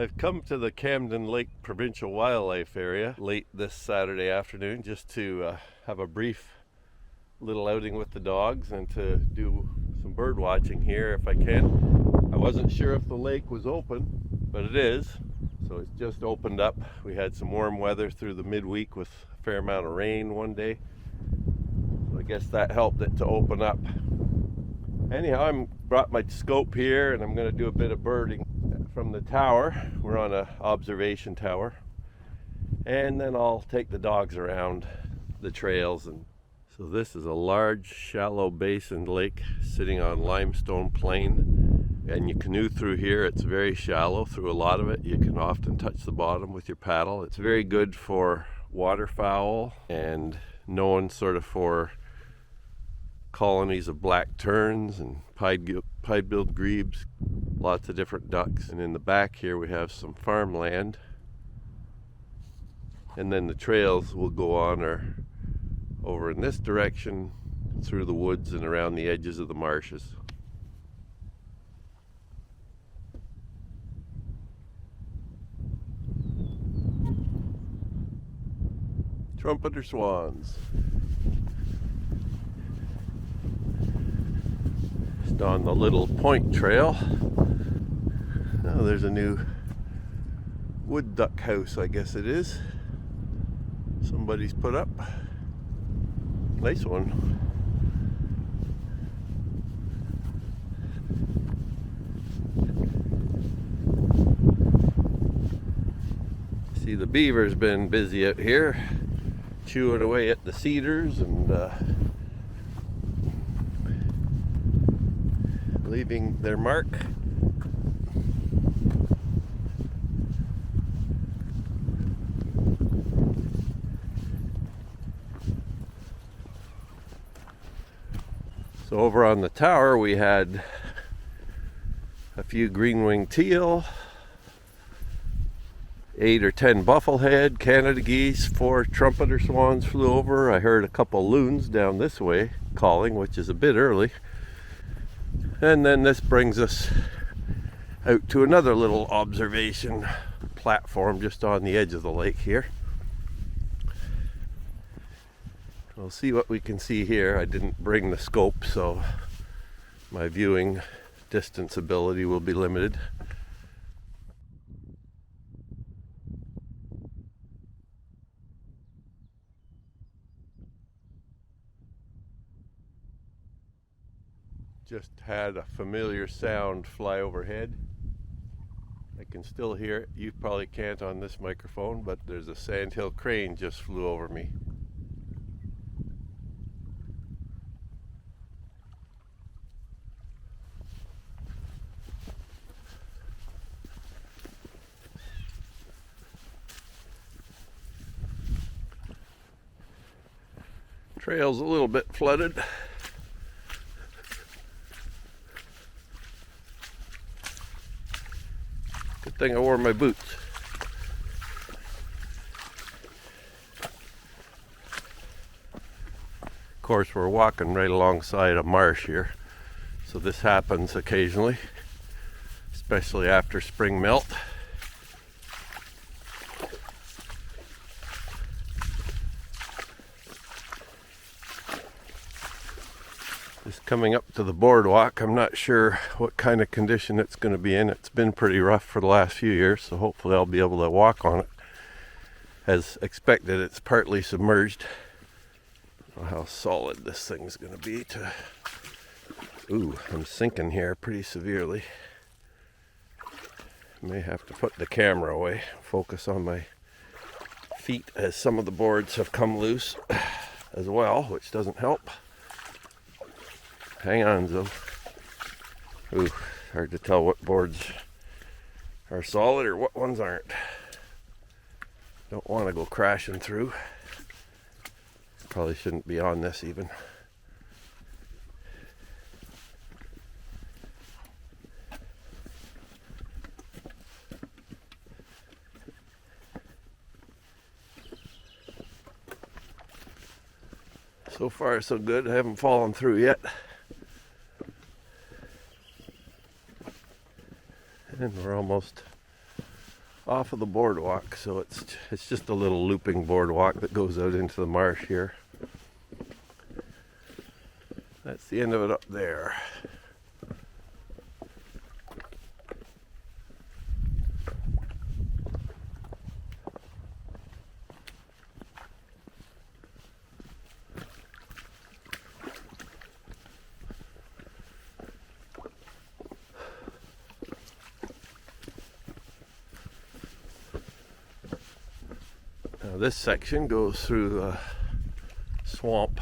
I've come to the Camden Lake Provincial Wildlife Area late this Saturday afternoon just to have a brief little outing with the dogs and to do some bird watching here if I can. I wasn't sure if the lake was open, but it is. So it's just opened up. We had some warm weather through the midweek with a fair amount of rain one day. So I guess that helped it to open up. Anyhow, I brought my scope here and I'm going to do a bit of birding from the tower. We're on an observation tower. And then I'll take the dogs around the trails. And so this is a large, shallow basin lake sitting on limestone plain. And you canoe through here. It's very shallow. Through a lot of it, you can often touch the bottom with your paddle. It's very good for waterfowl and known sort of for colonies of black terns and pied-billed grebes, lots of different ducks. And in the back here we have some farmland, and then the trails will go on are over in this direction through the woods and around the edges of the marshes. Trumpeter swans. Just on the little point trail. Oh, there's a new wood duck house, I guess it is. Somebody's put up. Nice one. See, the beaver's been busy out here, chewing away at the cedars and leaving their mark. So over on the tower we had a few green-winged teal, 8 or 10 bufflehead, Canada geese, 4 trumpeter swans flew over. I heard a couple loons down this way calling, which is a bit early. And then this brings us out to another little observation platform just on the edge of the lake here. We'll see what we can see here. I didn't bring the scope, so my viewing distance ability will be limited. Just had a familiar sound fly overhead. I can still hear it. You probably can't on this microphone, but there's a sandhill crane just flew over me. Trail's a little bit flooded. Good thing I wore my boots. Of course, we're walking right alongside a marsh here, so this happens occasionally, especially after spring melt. Just coming up to the boardwalk, I'm not sure what kind of condition it's going to be in. It's been pretty rough for the last few years, so hopefully I'll be able to walk on it. As expected, it's partly submerged. I don't know how solid this thing's going to be to... Ooh, I'm sinking here pretty severely. May have to put the camera away, focus on my feet, as some of the boards have come loose as well, which doesn't help. Hang on, Zoe. Ooh, hard to tell what boards are solid or what ones aren't. Don't want to go crashing through. Probably shouldn't be on this even. So far so good. I haven't fallen through yet. And we're almost off of the boardwalk, so it's just a little looping boardwalk that goes out into the marsh here. That's the end of it up there. Now this section goes through a swamp.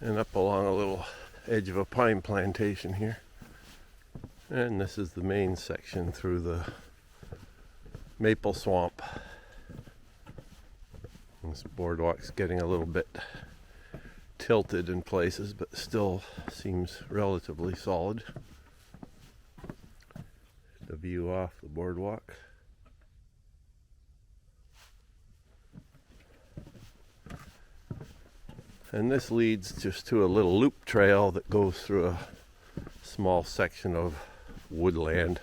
And up along a little edge of a pine plantation here. And this is the main section through the maple swamp. This boardwalk's getting a little bit tilted in places, but still seems relatively solid. The view off the boardwalk. And this leads just to a little loop trail that goes through a small section of woodland,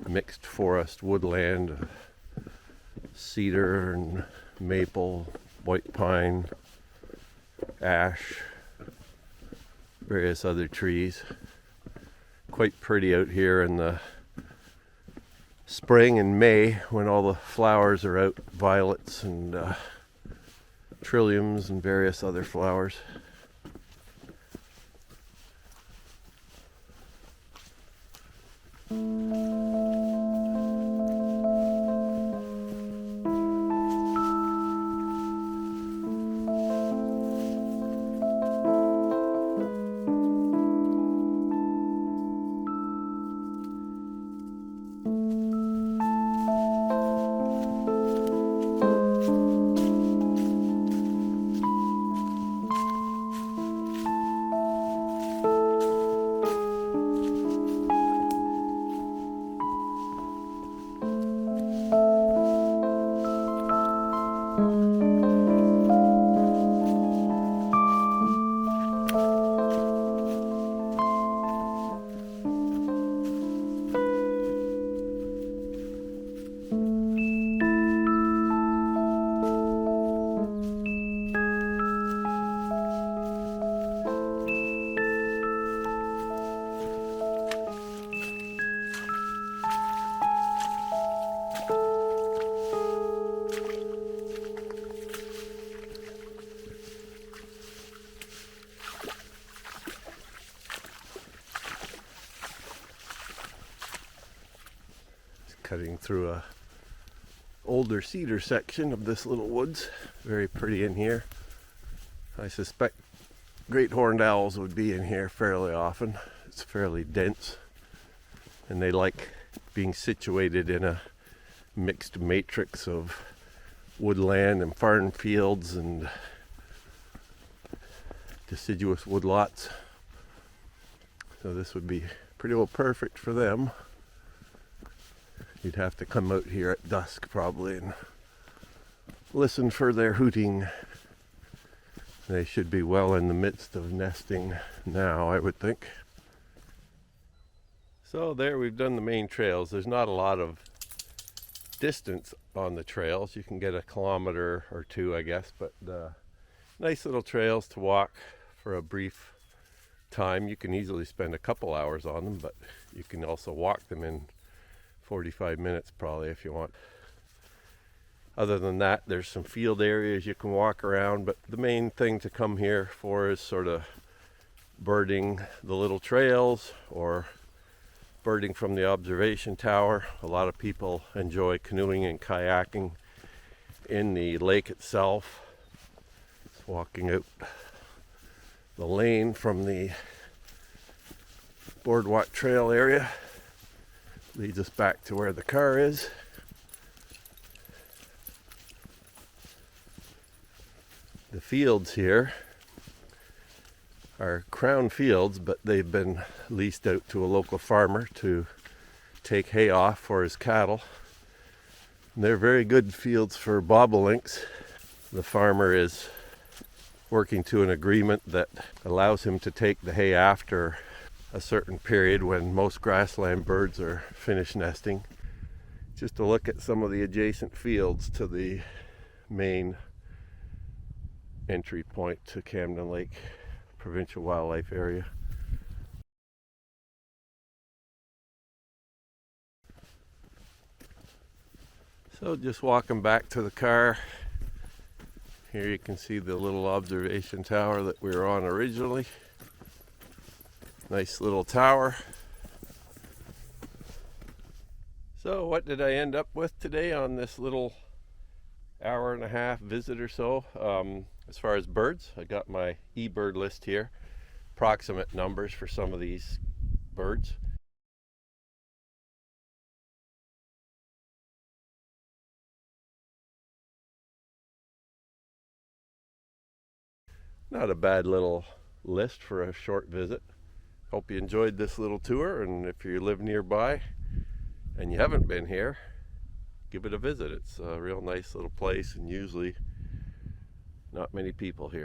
mixed forest woodland, cedar and maple, white pine, ash, various other trees. Quite pretty out here in the spring and May when all the flowers are out, violets and trilliums and various other flowers. Cutting through a older cedar section of this little woods. Very pretty in here. I suspect great horned owls would be in here fairly often. It's fairly dense, and they like being situated in a mixed matrix of woodland and farm fields and deciduous woodlots. So this would be pretty well perfect for them. You'd have to come out here at dusk probably and listen for their hooting. They should be well in the midst of nesting now, I would think. So there we've done the main trails. There's not a lot of distance on the trails. You can get a kilometer or two, I guess, but nice little trails to walk for a brief time. You can easily spend a couple hours on them, but you can also walk them in 45 minutes probably if you want. Other than that, there's some field areas you can walk around, but the main thing to come here for is sort of birding the little trails or birding from the observation tower. A lot of people enjoy canoeing and kayaking in the lake itself. Just walking out the lane from the boardwalk trail area leads us back to where the car is. The fields here are crown fields, but they've been leased out to a local farmer to take hay off for his cattle. And they're very good fields for bobolinks. The farmer is working to an agreement that allows him to take the hay after a certain period when most grassland birds are finished nesting, just to look at some of the adjacent fields to the main entry point to Camden Lake Provincial Wildlife Area. So just walking back to the car, here you can see the little observation tower that we were on originally. Nice little tower. So what did I end up with today on this little hour and a half visit or so? As far as birds, I got my eBird list here, approximate numbers for some of these birds. Not a bad little list for a short visit. Hope you enjoyed this little tour, and if you live nearby and you haven't been here, give it a visit. It's a real nice little place, and usually not many people here.